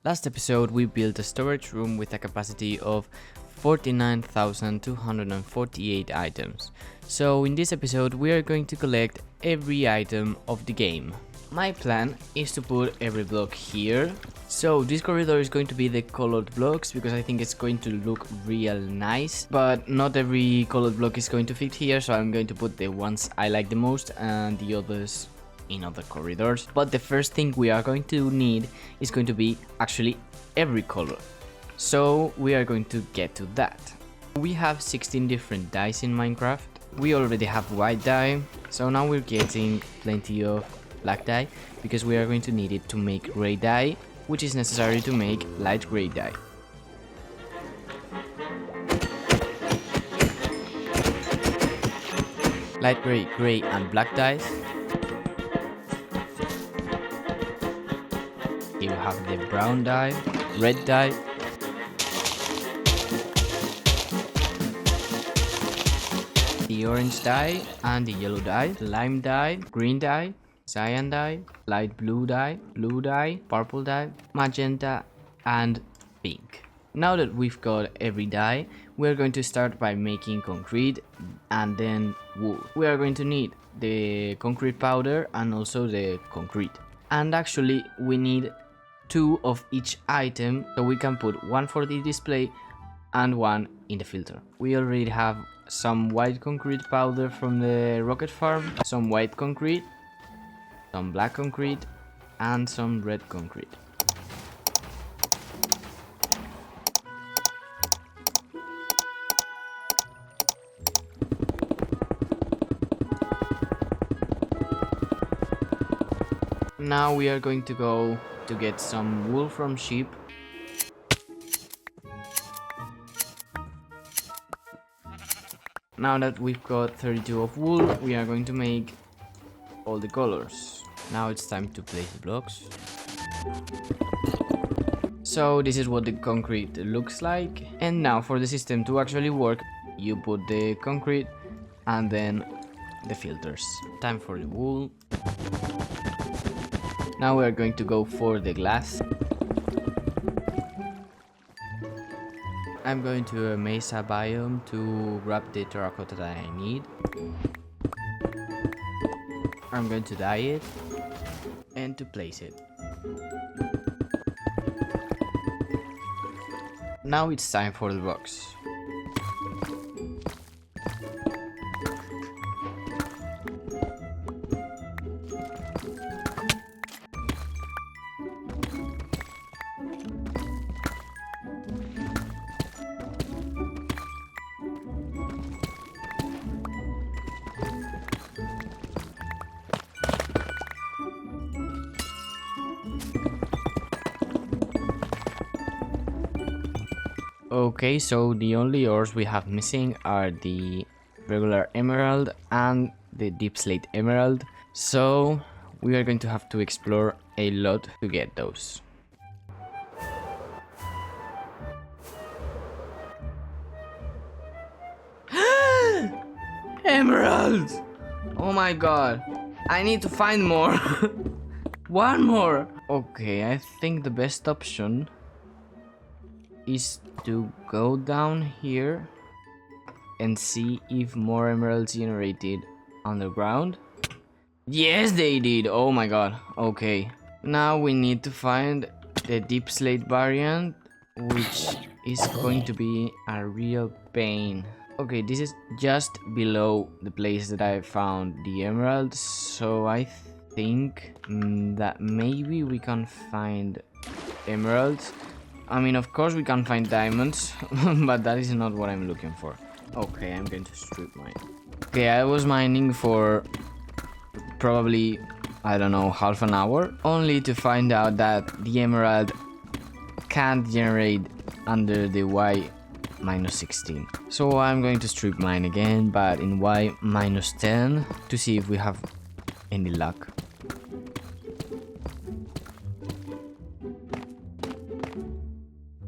Last episode we built a storage room with a capacity of 49,248 items. So in this episode we are going to collect every item of the game. My plan is to put every block here. So this corridor is going to be the colored blocks because I think it's going to look real nice. But not every colored block is going to fit here, so I'm going to put the ones I like the most and the others in other corridors. But the first thing we are going to need is going to be actually every color. So we are going to get to that. We have 16 different dyes in Minecraft. We already have white dye, so now we're getting plenty of black dye because we are going to need it to make gray dye, which is necessary to make light gray dye. Light gray, gray and black dyes. You have the brown dye, red dye, the orange dye and the yellow dye, lime dye, green dye, cyan dye, light blue dye, purple dye, magenta and pink. Now that we've got every dye, we're going to start by making concrete and then wool. We are going to need the concrete powder and also the concrete. And actually we need 2 of each item, so we can put one for the display and one in the filter. We already have some white concrete powder from the rocket farm, some white concrete, some black concrete and some red concrete. Now we are going to go to get some wool from sheep. Now that we've got 32 of wool, we are going to make all the colors. Now it's time to place the blocks. So this is what the concrete looks like. And now for the system to actually work, you put the concrete and then the filters. Time for the wool. Now we are going to go for the glass. I'm going to a mesa biome to grab the terracotta that I need. I'm going to dye it and to place it. Now it's time for the box. Okay, so the only ores we have missing are the regular emerald and the deep slate emerald. So we are going to have to explore a lot to get those. Emeralds! Oh my god, I need to find more. One more. Okay, I think the best option is to go down here and see if more emeralds generated underground. Yes, they did. Oh my god. Okay, now we need to find the deep slate variant, which is going to be a real pain. Okay, this is just below the place that I found the emeralds, so I think that maybe we can find emeralds. I mean, of course we can find diamonds, but that is not what I'm looking for. Okay, I'm going to strip mine. Okay, I was mining for probably, I don't know, half an hour, only to find out that the emerald can't generate under the Y-16. So I'm going to strip mine again, but in Y-10 to see if we have any luck.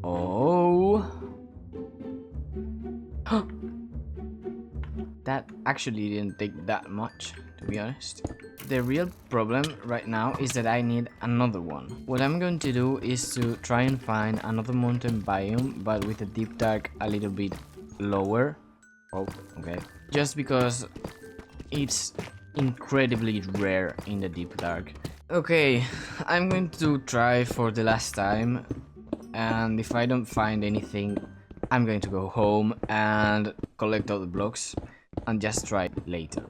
Oh, that actually didn't take that much, to be honest. The real problem right now is that I need another one. What I'm going to do is to try and find another mountain biome, but with a deep dark a little bit lower. Oh, okay. Just because it's incredibly rare in the deep dark. Okay, I'm going to try for the last time, and if I don't find anything, I'm going to go home and collect all the blocks and just try it later.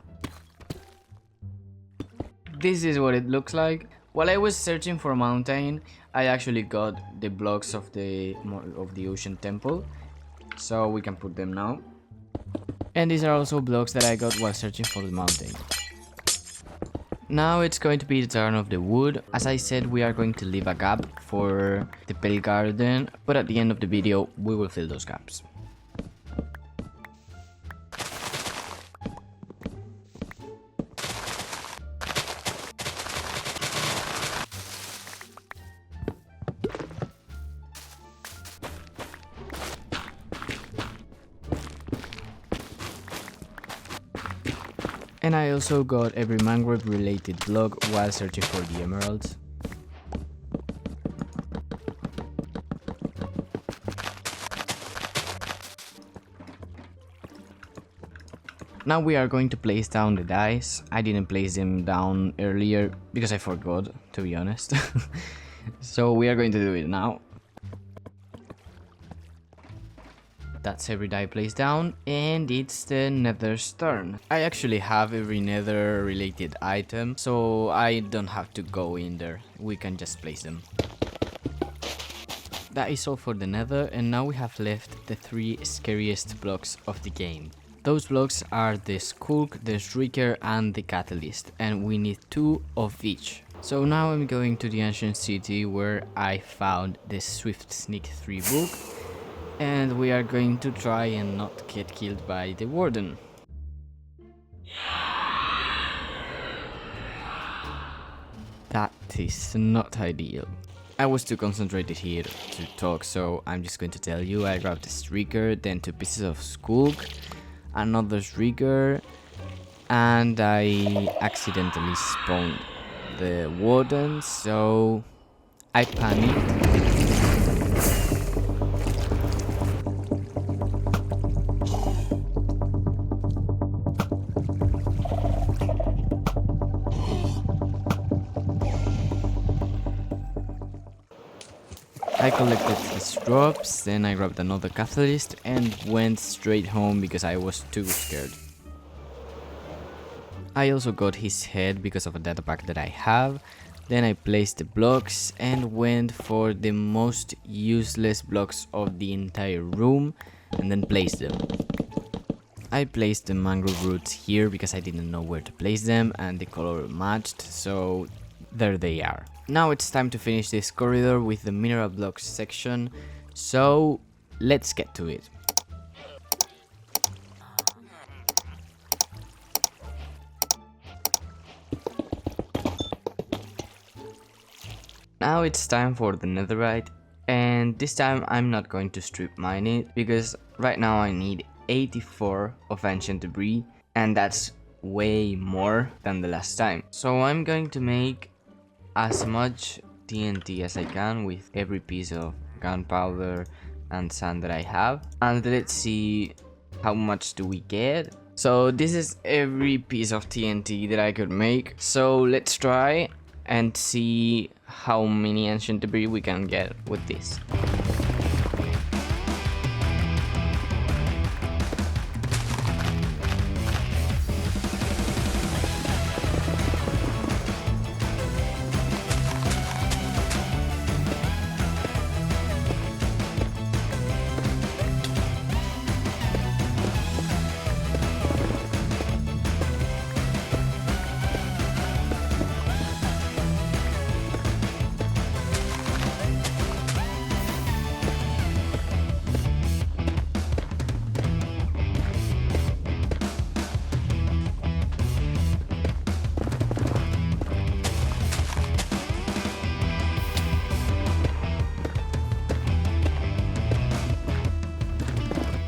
This is what it looks like. While I was searching for a mountain, I actually got the blocks of the ocean temple, so we can put them now. And these are also blocks that I got while searching for the mountain. Now it's going to be the turn of the wood. As I said, we are going to leave a gap for the bell garden, but at the end of the video we will fill those gaps. And I also got every mangrove related block while searching for the emeralds. Now we are going to place down the dice. I didn't place them down earlier because I forgot, to be honest. So we are going to do it now. That's every die placed down, and it's the Nether's turn. I actually have every Nether related item, so I don't have to go in there. We can just place them. That is all for the Nether, and now we have left the 3 scariest blocks of the game. Those blocks are the Skulk, the Shrieker, and the Catalyst, and we need 2 of each. So now I'm going to the ancient city where I found the Swift Sneak 3 book. And we are going to try and not get killed by the warden. That is not ideal. I was too concentrated here to talk, so I'm just going to tell you. I grabbed a Shrieker, then 2 pieces of Skulk, another Shrieker, and I accidentally spawned the warden, so I panicked. I collected his drops, then I grabbed another catalyst and went straight home because I was too scared. I also got his head because of a data pack that I have. Then I placed the blocks and went for the most useless blocks of the entire room and then placed them. I placed the mangrove roots here because I didn't know where to place them and the color matched, so there they are. Now it's time to finish this corridor with the mineral blocks section, so let's get to it. Now it's time for the netherite, and this time I'm not going to strip mine it because right now I need 84 of ancient debris, and that's way more than the last time. So I'm going to make as much TNT as I can with every piece of gunpowder and sand that I have, and let's see how much do we get. So this is every piece of TNT that I could make, so let's try and see how many ancient debris we can get with this.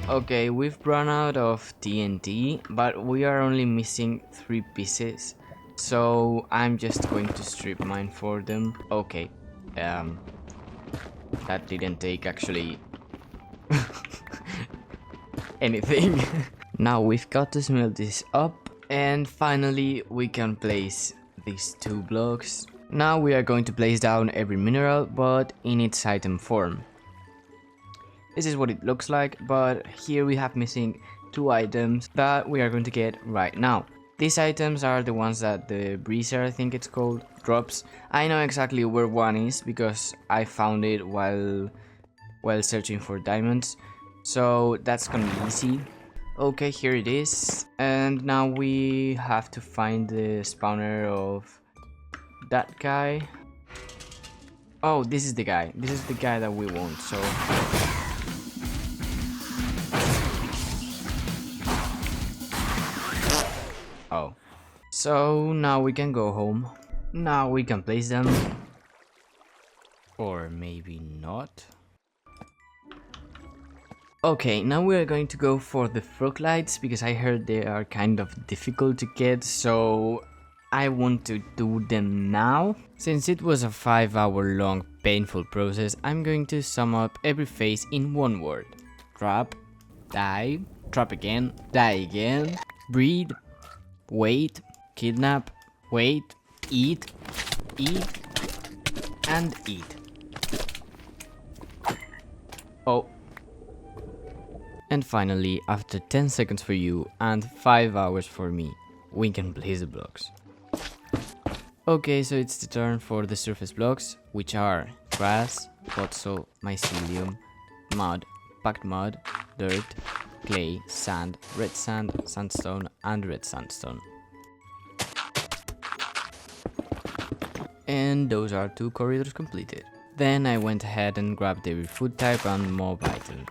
Okay, we've run out of TNT, but we are only missing 3 pieces. So I'm just going to strip mine for them. Okay. That didn't take actually anything. Now we've got to smelt this up, and finally we can place these 2 blocks. Now we are going to place down every mineral, but in its item form. This is what it looks like, but here we have missing 2 items that we are going to get right now. These items are the ones that the breezer, I think it's called, drops. I know exactly where one is because I found it while searching for diamonds, so that's gonna be easy. Okay, here it is, and now we have to find the spawner of that guy. Oh, this is the guy. This is the guy that we want, so... Oh. So now we can go home. Now we can place them. Or maybe not. Okay, now we are going to go for the Froglights because I heard they are kind of difficult to get, so I want to do them now. Since it was a 5-hour long painful process, I'm going to sum up every phase in one word. Trap, die, trap again, die again, breed, wait, kidnap, wait, eat, and eat. Oh. And finally, after 10 seconds for you and 5 hours for me, we can place the blocks. Okay, so it's the turn for the surface blocks, which are grass, potso, mycelium, mud, packed mud, dirt, clay, sand, red sand, sandstone, and red sandstone. And those are 2 corridors completed. Then I went ahead and grabbed every food type and mob item.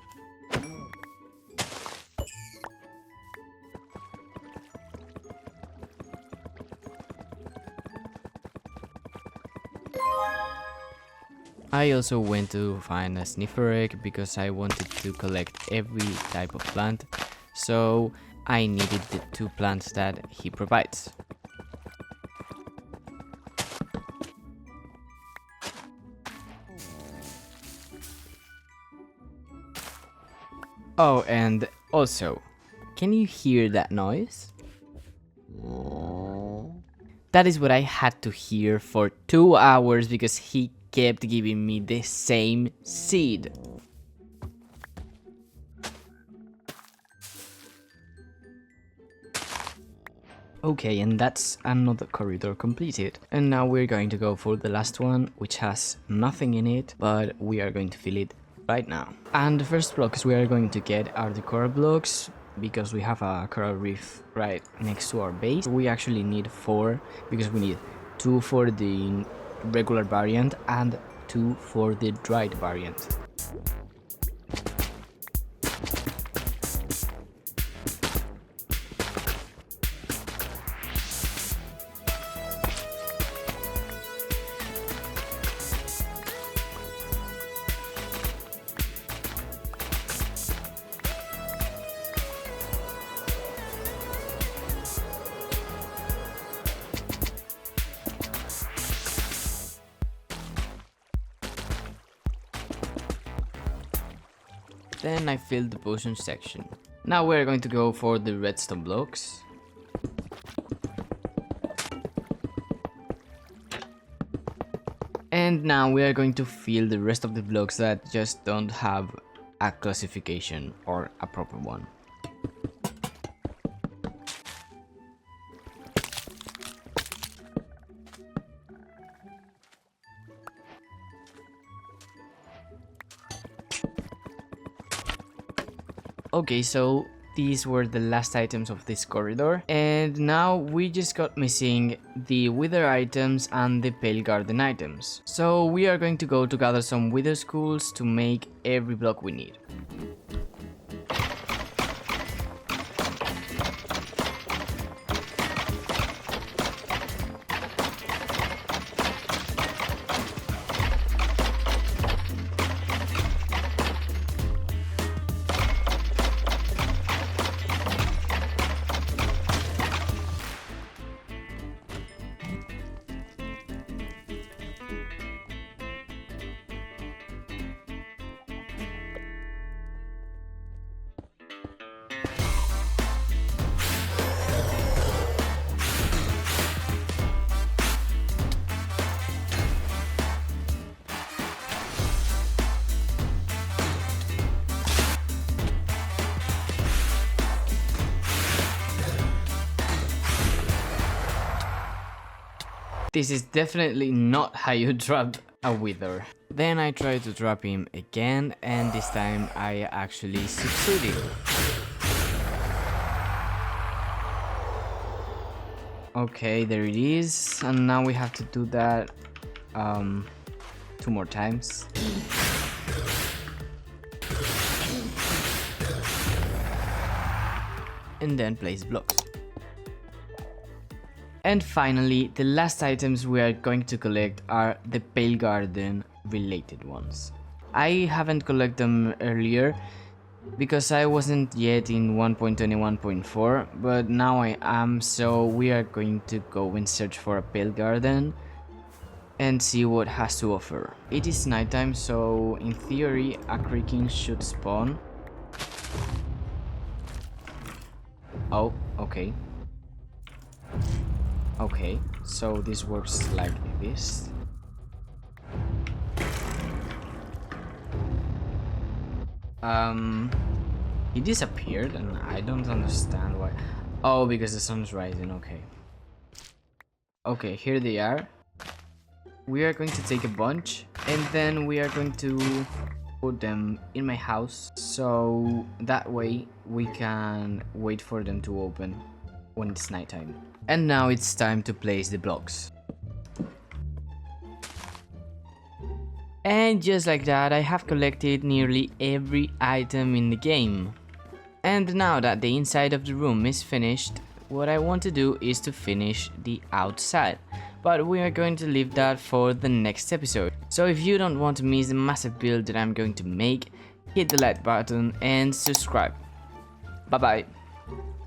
I also went to find a sniffer egg because I wanted to collect every type of plant, so I needed the 2 plants that he provides. Oh, and also, can you hear that noise? That is what I had to hear for 2 hours because he kept giving me the same seed. Okay, and that's another corridor completed. And now we're going to go for the last one, which has nothing in it, but we are going to fill it right now. And the first blocks we are going to get are the coral blocks, because we have a coral reef right next to our base. We actually need 4, because we need 2 for the regular variant and 2 for the dried variant. Then I filled the potion section. Now we're going to go for the redstone blocks. And now we are going to fill the rest of the blocks that just don't have a classification or a proper one. Okay, so these were the last items of this corridor, and now we just got missing the wither items and the pale garden items. So we are going to go to gather some wither schools to make every block we need. This is definitely not how you drop a wither. Then I try to drop him again, and this time I actually succeeded. Okay, there it is, and now we have to do that 2 more times. And then place blocks. And finally, the last items we are going to collect are the Pale Garden related ones. I haven't collected them earlier because I wasn't yet in 1.21.4, but now I am, so we are going to go and search for a Pale Garden and see what it has to offer. It is nighttime, so in theory a creaking should spawn. Oh, okay. Okay, so this works like this. He disappeared and I don't understand why. Oh, because the sun's rising, okay. Okay, here they are. We are going to take a bunch and then we are going to put them in my house, so that way we can wait for them to open when it's nighttime. And now it's time to place the blocks. And just like that, I have collected nearly every item in the game. And now that the inside of the room is finished, what I want to do is to finish the outside. But we are going to leave that for the next episode. So if you don't want to miss the massive build that I'm going to make, hit the like button and subscribe. Bye bye.